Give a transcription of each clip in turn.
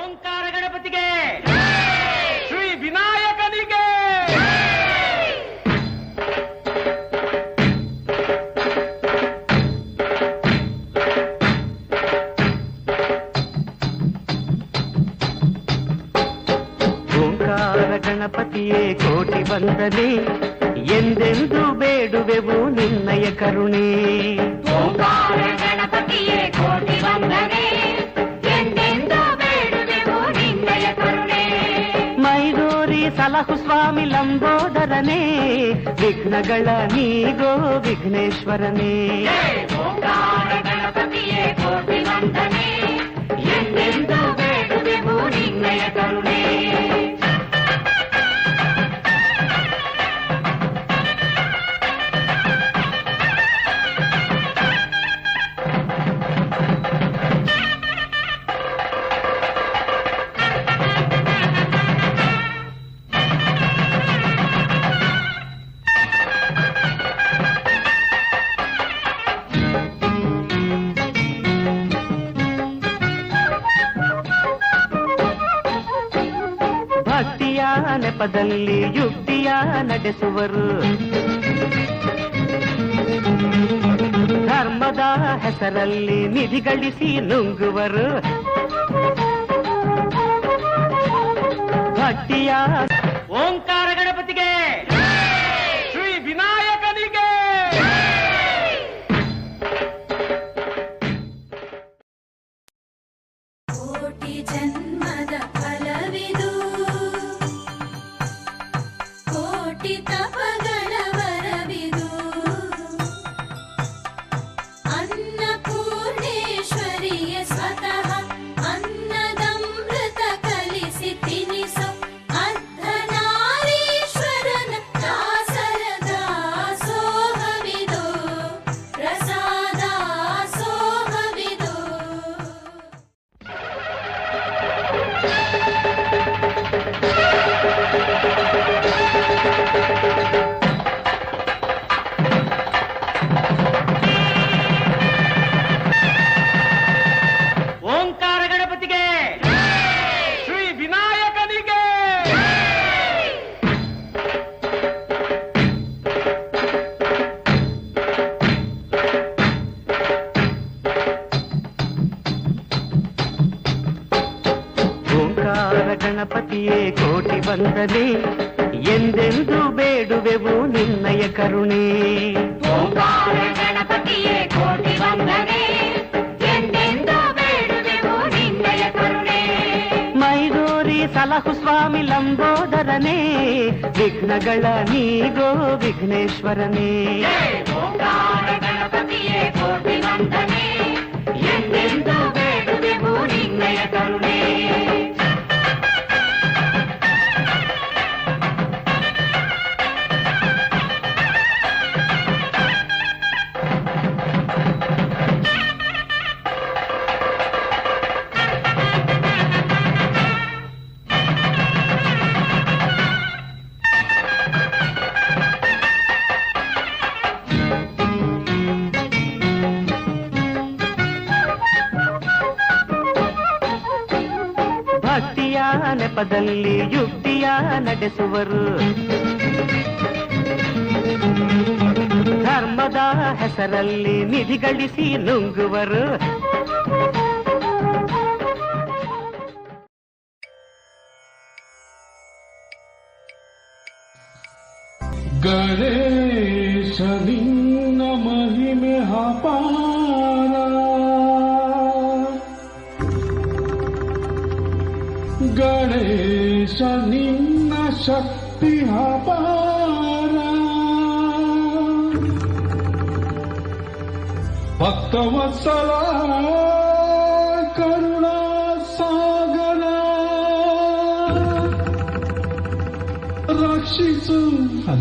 ಓಂಕಾರ ಗಣಪತಿಗೆ, ಶ್ರೀ ವಿನಾಯಕನಿಗೆ. ಓಂಕಾರ ಗಣಪತಿಯೇ ಕೋಟಿ ವಂದನೆ, ಎಂದೆಂದು ಬೇಡುವೆವು ನಿನ್ನಯ ಕರುಣೆ. ಓಂಕಾರ ಗಣಪತಿಯೇ ಕೋಟಿ ವಂದನೆ, ಎಂದೆಂದು ಬೇಡುವೆವು ನಿನ್ನಯ ಕರುಣೆ. ಮೈದೂರಿ ಸಲಹು ಸ್ವಾಮಿ ಲಂಬೋದರನೇ, ವಿಘ್ನಗಳ ನೀಗೋ ವಿಘ್ನೇಶ್ವರನೇ. ಓಂಕಾರ ಗಣಪತಿಯೇ ಕೋಟಿ ವಂದನೆ, ಎಂದೆಂದು ಬೇಡುವೆವು ನಿನ್ನಯ ಕರುಣೆ. ಭಕ್ತಿಯ ನೆಪದಲ್ಲಿ ಯುಕ್ತಿಯ ನಡೆಸುವರು, ಧರ್ಮದ ಹೆಸರಲ್ಲಿ ನಿಧಿ ಗಳಿಸಿ ನುಂಗುವರು. ಭಕ್ತಿಯ ಓಂಕಾರ ಗಣಪತಿಗೆ, ಶ್ರೀ ವಿನಾಯಕನಿಗೆ. ಕೋಟಿ ಜನ್ಮದ ಫಲವಿದು, ಕೋಟಿ ತಪಗಳ ವರವಿದು. ಅನ್ನಪೂರ್ಣೇಶ್ವರಿಯ ಸ್ವತಃ ಅನ್ನದಮೃತ ಕಲಿಸಿ ತಿನಿಸು ಅರ್ಧನಾರೀಶ್ವರನ ದಾಸರ ದಾಸೋಹವಿದು, ಪ್ರಸಾದಾಸೋಹವಿದು. ಓಂಕಾರ ಗಣಪತಿಗೆ, ಶ್ರೀ ವಿನಾಯಕನಿಗೆ. ಓಂಕಾರ ಗಣಪತಿಯೇ ಕೋಟಿ ವಂದನೆ, ಎಂದೆಂದು ಬೇಡುವೆವು ನಿನ್ನಯ ಕರುಣೆ. ಓಂಕಾರ ಗಣಪತಿಯೇ ಕೋಟಿ ವಂದನೆ, ಎಂದೆಂದು ಬೇಡುವೆವು ನಿನ್ನಯ ಕರುಣೆ. ಮೈದೂರಿ ಸಲಹು ಸ್ವಾಮಿ ಲಂಬೋದರನೇ, ವಿಘ್ನಗಳ ನೀಗೋ ವಿಘ್ನೇಶ್ವರನೇ. ಓಂಕಾರ ಗಣಪತಿಯೇ ಕೋಟಿ ವಂದನೆ, ಎಂದೆಂದು ಬೇಡುವೆವು ನಿನ್ನಯ ಕರುಣೆ. ಭಕ್ತಿಯ ನೆಪದಲ್ಲಿ ಯುಕ್ತಿಯ ನಡೆಸುವರು, ಧರ್ಮದ ಹೆಸರಲ್ಲಿ ನಿಧಿ ಗಳಿಸಿ ನುಂಗುವರು. ಗಣೇಶ ನಿನ್ನ ಮಹಿಮೆ ಅಪಾರ, ಗಣೇಶ ನಿನ್ನ ಶಕ್ತಿ ಅಪಾರ. ಭಕ್ತವತ್ಸಲ ಕರುಣಾ ಸಾಗರ, ರಕ್ಷಿಸು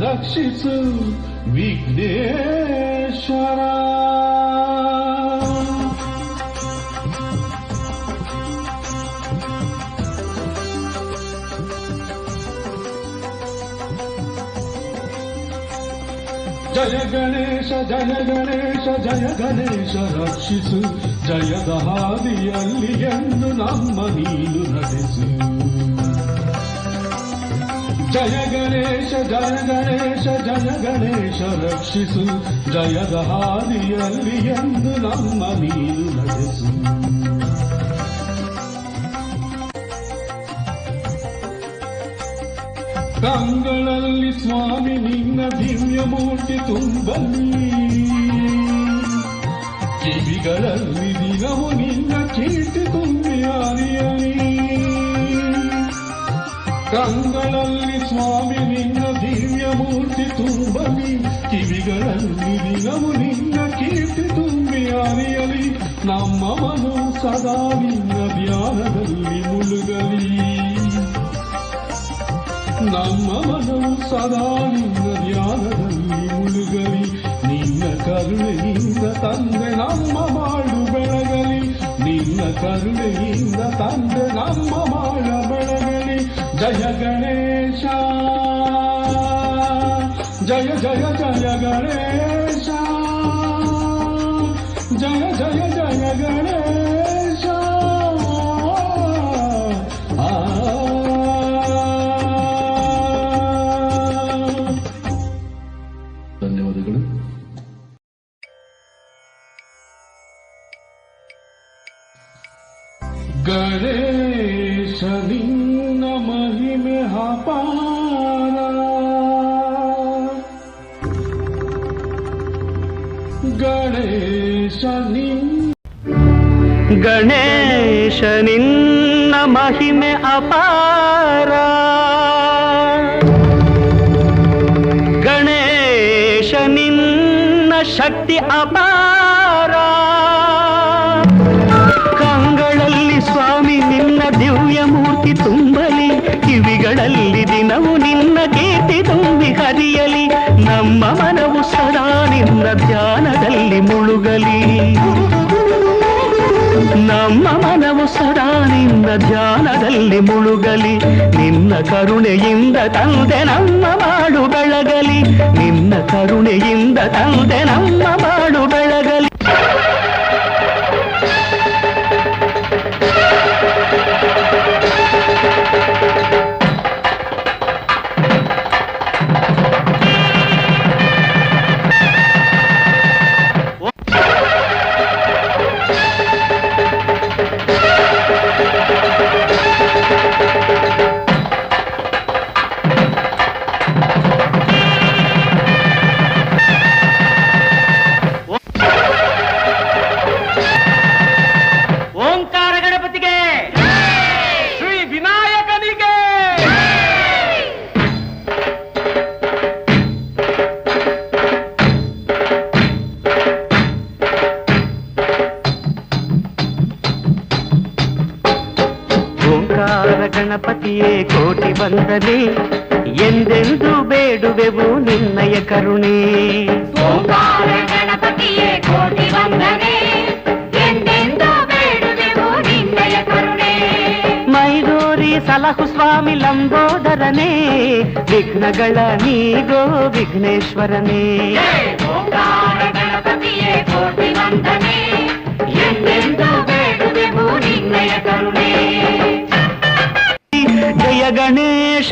ರಕ್ಷಿಸು ವಿಘ್ನೇಶ್ವರ. ಜಯ ಗಣೇಶ ಜಯ ಗಣೇಶ ಜಯ ಗಣೇಶ ರಕ್ಷಿಸು ಜಯದ ಹಾದಿಯಲ್ಲಿ ಎಂದು ನಮ್ಮ ನೀನು ನಡೆಸು. ಜಯ ಗಣೇಶ ಜಯ ಗಣೇಶ ಜಯ ಗಣೇಶ ರಕ್ಷಿಸು. ಜಯದ ಹಾದಿಯಲ್ಲಿ ಎಂದು ನಮ್ಮ ನೀನು ನಡೆಸು. ಕಂಗಳಲ್ಲಿ ಸ್ವಾಮಿ ನಿನ್ನ ದಿವ್ಯ ಮೂರ್ತಿ ತುಂಬಲಿ, ಕಿವಿಗಳಲ್ಲಿ ದಿನವು ನಿನ್ನ ಕೀರ್ತಿ ತುಂಬಿ ಹರಿಯಲಿ. ಕಂಗಳಲ್ಲಿ ಸ್ವಾಮಿ ನಿನ್ನ ದಿವ್ಯ ಮೂರ್ತಿ ತುಂಬಲಿ, ಕಿವಿಗಳಲ್ಲಿ ದಿನವು ನಿನ್ನ ಕೀರ್ತಿ ತುಂಬಿ ಹರಿಯಲಿ. ನಮ್ಮ ಮನು ಸದಾ ನಿನ್ನ ಧ್ಯಾನದಲ್ಲಿ ಮುಳುಗಲಿ, ನಮ್ಮ ಮನವು ಸದಾ ನಿನ್ನ ಧ್ಯಾನದಲ್ಲಿ ಮುಳುಗಲಿ. ನಿನ್ನ ಕರುಣೆಯಿಂದ ತಂದೆ ನಮ್ಮ ಮಾಡು ಬೆಳಗಲಿ, ನಿನ್ನ ಕರುಣೆಯಿಂದ ತಂದೆ ನಮ್ಮ ಮಾಡ ಬೆಳಗಲಿ. ಜಯ ಗಣೇಶ ಜಯ ಜಯ ಜಯ ಗಣೇಶ, ಜಯ ಜಯ ಜಯ ಗಣೇಶ. ಧನ್ಯವಾದಗಳು. ಗಣೇಶ ನಿನ್ನ ಮಹಿಮೆ ಅಪಾರ, ಗಣೇಶ ಗಣೇಶ ನಿನ್ನ ಮಹಿಮೆ ಅಪಾರ, ಗಣೇಶ ನಿನ್ನ ಶಕ್ತಿ ಅಪಾರ. ಕಂಗಳಲ್ಲಿ ಸ್ವಾಮಿ ನಿನ್ನ ದಿವ್ಯ ಮೂರ್ತಿ ತುಂಬಲಿ, ಕಿವಿಗಳಲ್ಲಿ ದಿನವು ನಿನ್ನ ಕೀರ್ತಿ ತುಂಬಿ ಹರಿಯಲಿ. ನಮ್ಮ ಮನವು ಸದಾ ನಿನ್ನ ಧ್ಯಾನದಲ್ಲಿ ಮುಳುಗಲಿ, ನಮ್ಮ ಮನವು ಸದಾ ನಿನ್ನ ಧ್ಯಾನದಲ್ಲಿ ಮುಳುಗಲಿ. ನಿನ್ನ ಕರುಣೆಯಿಂದ ತಂದೆ ನಮ್ಮ ಮಾಡು ಬೆಳಗಲಿ, ನಿನ್ನ ಕರುಣೆಯಿಂದ ತಂದೆ ನಮ್ಮ ಮಾಡು ಬೆಳಗಲಿ. ಓಂಕಾರ ಗಣಪತಿಗೆ, ಶ್ರೀ ವಿನಾಯಕನಿಗೆ. ಓಂಕಾರ ಗಣಪತಿಯೇ ಕೋಟಿ ವಂದನೆ, ಎಂದೆಂದು ಬೇಡುವೆವು ನಿನ್ನಯ ಕರುಣೆ. ಓಂಕಾರ ಗಣಪತಿಯೇ ಕೋಟಿ ವಂದನೆ, ಎಂದೆಂದು ಬೇಡುವೆವು ನಿನ್ನಯ ಕರುಣೆ. ಮೈದೂರಿ ಸಲಹು ಸ್ವಾಮಿ ಲಂಬೋದರನೇ, ವಿಘ್ನಗಳ ನೀಗೋ ವಿಘ್ನೇಶ್ವರನೇ. ಓಂಕಾರ ಗಣಪತಿಯೇ ಕೋಟಿ ವಂದನೆ, ಎಂದೆಂದು ಬೇಡುವೆವು ನಿನ್ನಯ ಕರುಣೆ. ಜಯ ಗಣೇಶ